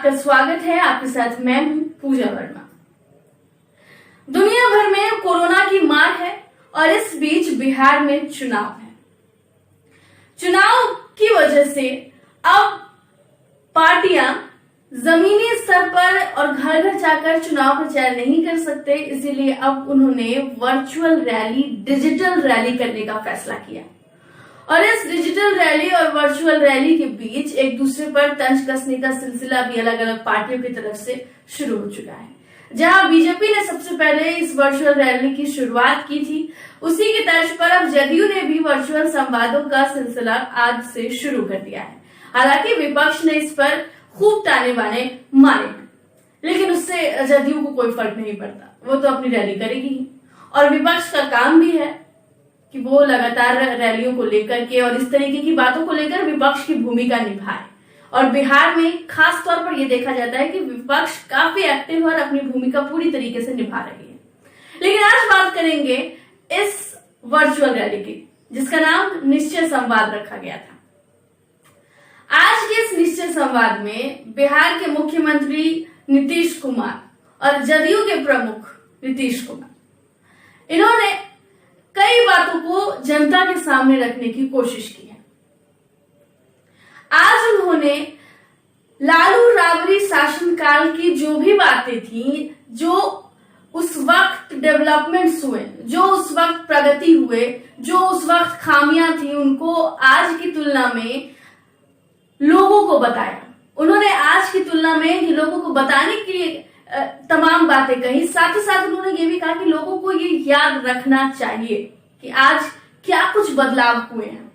आपका स्वागत है। आपके साथ मैं हूं पूजा वर्मा। दुनिया भर में कोरोना की मार है और इस बीच बिहार में चुनाव है। चुनाव की वजह से अब पार्टियां जमीनी स्तर पर और घर घर जाकर चुनाव प्रचार नहीं कर सकते, इसीलिए अब उन्होंने वर्चुअल रैली, डिजिटल रैली करने का फैसला किया और इस डिजिटल रैली और वर्चुअल रैली के बीच एक दूसरे पर तंज कसने का सिलसिला भी अलग अलग पार्टियों की तरफ से शुरू हो चुका है। जहां बीजेपी ने सबसे पहले इस वर्चुअल रैली की शुरुआत की थी, उसी की तर्ज पर अब जदयू ने भी वर्चुअल संवादों का सिलसिला आज से शुरू कर दिया है। हालांकि विपक्ष ने इस पर खूब ताने बाने मारे, लेकिन उससे जदयू को कोई फर्क नहीं पड़ता, वो तो अपनी रैली करेगी ही। और विपक्ष का काम भी है कि वो लगातार रैलियों को लेकर के और इस तरीके की बातों को लेकर विपक्ष की भूमिका निभाए। और बिहार में खास तौर पर यह देखा जाता है कि विपक्ष काफी एक्टिव और अपनी भूमिका पूरी तरीके से निभा रही है। लेकिन आज बात करेंगे इस वर्चुअल रैली की, जिसका नाम निश्चय संवाद रखा गया था। आज के इस निश्चय संवाद में बिहार के मुख्यमंत्री नीतीश कुमार और जदयू के प्रमुख नीतीश कुमार, इन्होंने कई बातों को जनता के सामने रखने की कोशिश की है। आज उन्होंने लालू राबड़ी शासनकाल की जो भी बातें थी, जो उस वक्त डेवलपमेंट्स हुए, जो उस वक्त प्रगति हुए, जो उस वक्त खामियां थी, उनको आज की तुलना में लोगों को बताया। उन्होंने आज की तुलना में लोगों को बताने के लिए तमाम बातें कही। साथ ही साथ उन्होंने ये भी कहा कि लोगों को ये याद रखना चाहिए कि आज क्या कुछ बदलाव हुए हैं।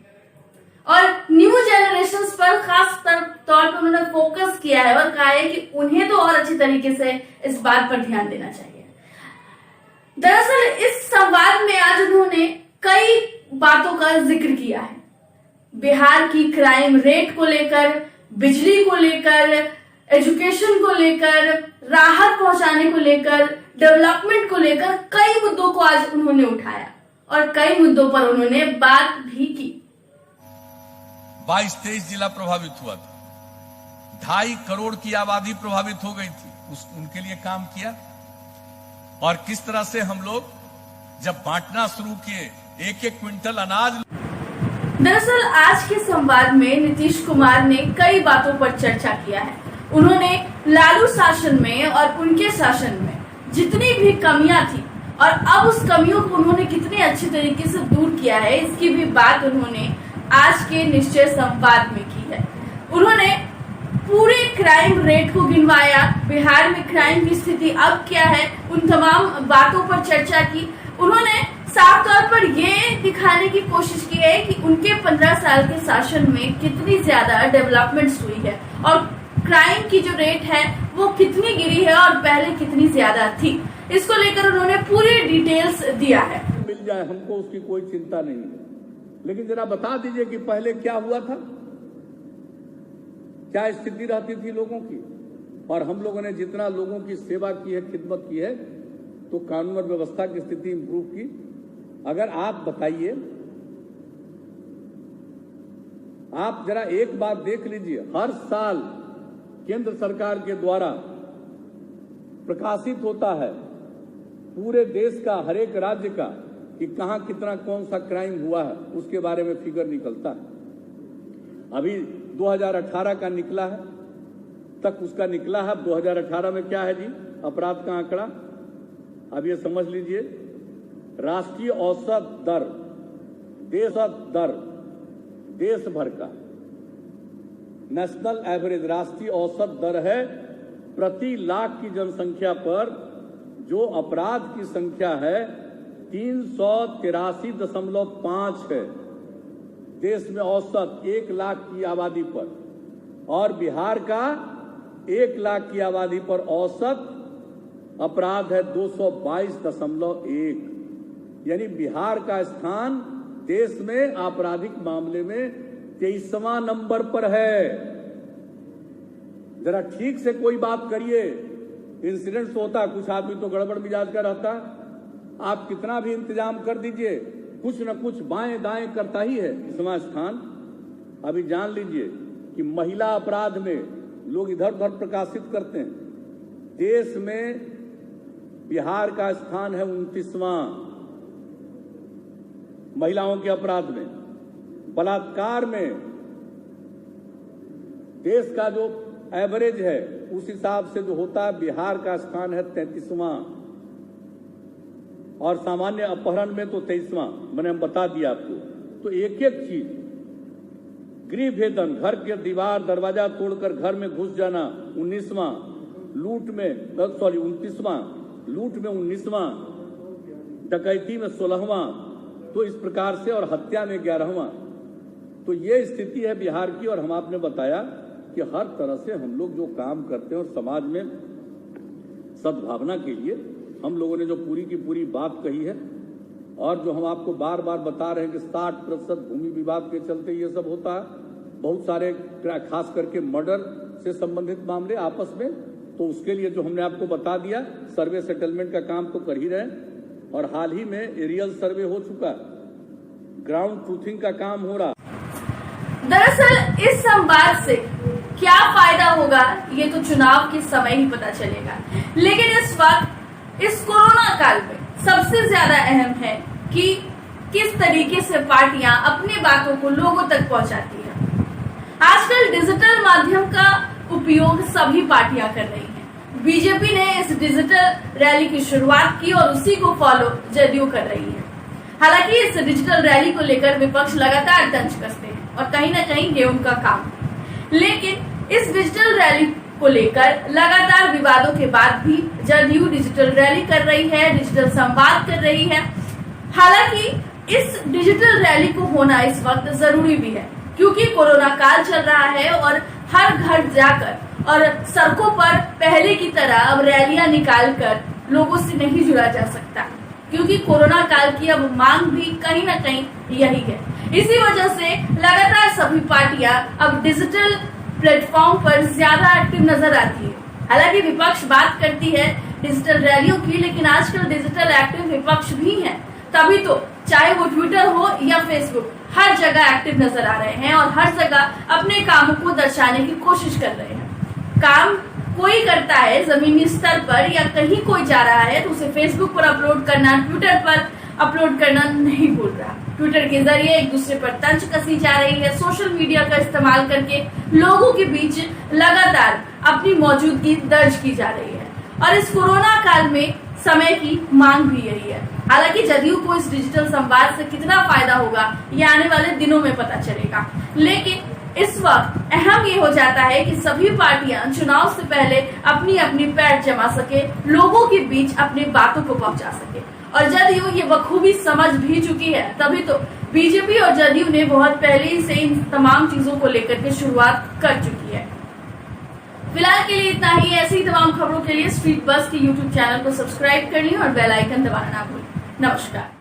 और न्यू जनरेशन पर खास तौर पर उन्होंने फोकस किया है और कहा है कि उन्हें तो और अच्छे तरीके से इस बात पर ध्यान देना चाहिए। दरअसल इस संवाद में आज उन्होंने कई बातों का जिक्र किया है। बिहार की क्राइम रेट को लेकर, बिजली को लेकर, एजुकेशन को लेकर, राहत पहुंचाने को लेकर, डेवलपमेंट को लेकर कई मुद्दों को आज उन्होंने उठाया और कई मुद्दों पर उन्होंने बात भी की। 22-23 जिला प्रभावित हुआ था, 2.5 करोड़ की आबादी प्रभावित हो गई थी, उनके लिए काम किया। और किस तरह से हम लोग जब बांटना शुरू किए, 1-1 क्विंटल अनाज। दरअसल आज के संवाद में नीतीश कुमार ने कई बातों पर चर्चा किया है। उन्होंने लालू शासन में और उनके शासन में जितनी भी कमियां थी और अब उस कमियों को उन्होंने कितने अच्छे तरीके से दूर किया है, इसकी भी बात उन्होंने आज के निश्चय संवाद में की है। उन्होंने पूरे क्राइम रेट को गिनवाया, बिहार में क्राइम की स्थिति अब क्या है, उन तमाम बातों पर चर्चा की। उन्होंने साफ तौर पर ये दिखाने की कोशिश की है कि उनके 15 साल के शासन में कितनी ज्यादा डेवलपमेंट्स हुई है और क्राइम की जो रेट है वो कितनी गिरी है और पहले कितनी ज्यादा थी। इसको लेकर उन्होंने पूरी डिटेल्स दिया है। मिल जाए हमको, उसकी कोई चिंता नहीं है, लेकिन जरा बता दीजिए कि पहले क्या हुआ था, क्या स्थिति रहती थी लोगों की। और हम लोगों ने जितना लोगों की सेवा की है, खिदमत की है, तो कानून और व्यवस्था की स्थिति इंप्रूव की। अगर आप बताइए, आप जरा एक बात देख लीजिए, हर साल केंद्र सरकार के द्वारा प्रकाशित होता है पूरे देश का, हर एक राज्य का, कि कहां कितना कौन सा क्राइम हुआ है, उसके बारे में फिगर निकलता है। अभी 2018 का निकला है, तक उसका निकला है। 2018 में क्या है जी, अपराध का आंकड़ा अब ये समझ लीजिए, राष्ट्रीय औसत दर, देश भर का नेशनल एवरेज राष्ट्रीय औसत दर है प्रति लाख की जनसंख्या पर जो अपराध की संख्या है 383.5 है देश में औसत 1 लाख की आबादी पर, और बिहार का 1 लाख की आबादी पर औसत अपराध है 222.1। यानी बिहार का स्थान देश में आपराधिक मामले में 23वां नंबर पर है। जरा ठीक से कोई बात करिए। इंसिडेंट्स होता, कुछ आदमी तो गड़बड़ मिजाज का रहता, आप कितना भी इंतजाम कर दीजिए, कुछ न कुछ बाएं दाएं करता ही है इसमें स्थान। अभी जान लीजिए कि महिला अपराध में लोग इधर उधर प्रकाशित करते हैं। देश में बिहार का स्थान है 29वां महिलाओं के अपराध में। बलात्कार में देश का जो एवरेज है उस हिसाब से जो होता है बिहार का स्थान है 33वां और सामान्य अपहरण में तो 23वां। मैंने हम बता दिया आपको। तो एक एक चीज, गृह भेदन, घर के दीवार दरवाजा तोड़कर घर में घुस जाना 19वां, लूट में 29वां, लूट में 19वां, डकैती में 16वां, तो इस प्रकार से, और हत्या में 11वां। तो ये स्थिति है बिहार की। और हम आपने बताया कि हर तरह से हम लोग जो काम करते हैं और समाज में सद्भावना के लिए हम लोगों ने जो पूरी की पूरी बात कही है, और जो हम आपको बार बार बता रहे हैं कि 60% भूमि विवाद के चलते ये सब होता है, बहुत सारे खास करके मर्डर से संबंधित मामले आपस में, तो उसके लिए जो हमने आपको बता दिया, सर्वे सेटलमेंट का काम तो कर ही रहे हैं। और हाल ही में एरियल सर्वे हो चुका, ग्राउंड ट्रूथिंग का काम हो रहा। दरअसल इस संवाद से क्या फायदा होगा ये तो चुनाव के समय ही पता चलेगा, लेकिन इस वक्त इस कोरोना काल में सबसे ज्यादा अहम है कि किस तरीके से पार्टियां अपनी बातों को लोगों तक पहुंचाती है। आजकल डिजिटल माध्यम का उपयोग सभी पार्टियां कर रही हैं। बीजेपी ने इस डिजिटल रैली की शुरुआत की और उसी को फॉलो जदयू कर रही है। हालांकि इस डिजिटल रैली को लेकर विपक्ष लगातार तंज कसते हैं और कहीं न कहीं ये उनका काम है। लेकिन इस डिजिटल रैली को लेकर लगातार विवादों के बाद भी जदयू डिजिटल रैली कर रही है, डिजिटल संवाद कर रही है। हालांकि इस डिजिटल रैली को होना इस वक्त जरूरी भी है, क्योंकि कोरोना काल चल रहा है और हर घर जाकर और सड़कों पर पहले की तरह अब रैलियां निकालकर लोगों से नहीं जुड़ा जा सकता, क्योंकि कोरोना काल की अब मांग भी कहीं न कहीं यही है। इसी वजह से लगातार सभी पार्टियां अब डिजिटल प्लेटफॉर्म पर ज्यादा एक्टिव नजर आती है। हालांकि विपक्ष बात करती है डिजिटल रैलियों की, लेकिन आजकल डिजिटल एक्टिव विपक्ष भी है। तभी तो चाहे वो ट्विटर हो या फेसबुक, हर जगह एक्टिव नजर आ रहे हैं और हर जगह अपने कामों को दर्शाने की कोशिश कर रहे हैं। काम कोई करता है जमीनी स्तर पर या कहीं कोई जा रहा है तो उसे फेसबुक पर अपलोड करना, ट्विटर पर अपलोड करना नहीं भूल रहा। ट्विटर के जरिए एक दूसरे पर तंज कसी जा रही है। सोशल मीडिया का इस्तेमाल करके लोगों के बीच लगातार अपनी मौजूदगी दर्ज की जा रही है और इस कोरोना काल में समय की मांग भी यही है। हालांकि जदयू को इस डिजिटल संवाद से कितना फायदा होगा ये आने वाले दिनों में पता चलेगा, लेकिन इस वक्त अहम ये हो जाता है कि सभी पार्टियां चुनाव से पहले अपनी अपनी पैठ जमा सके, लोगों के बीच अपनी बातों को पहुंचा सके। और जदयू ये बखूबी समझ भी चुकी है, तभी तो बीजेपी और जदयू ने बहुत पहले ही से इन तमाम चीजों को लेकर के शुरुआत कर चुकी है। फिलहाल के लिए इतना ही। ऐसी ही तमाम खबरों के लिए स्ट्रीट बस के YouTube चैनल को सब्सक्राइब कर लें और बेल आइकन दबाना ना भूलें। नमस्कार।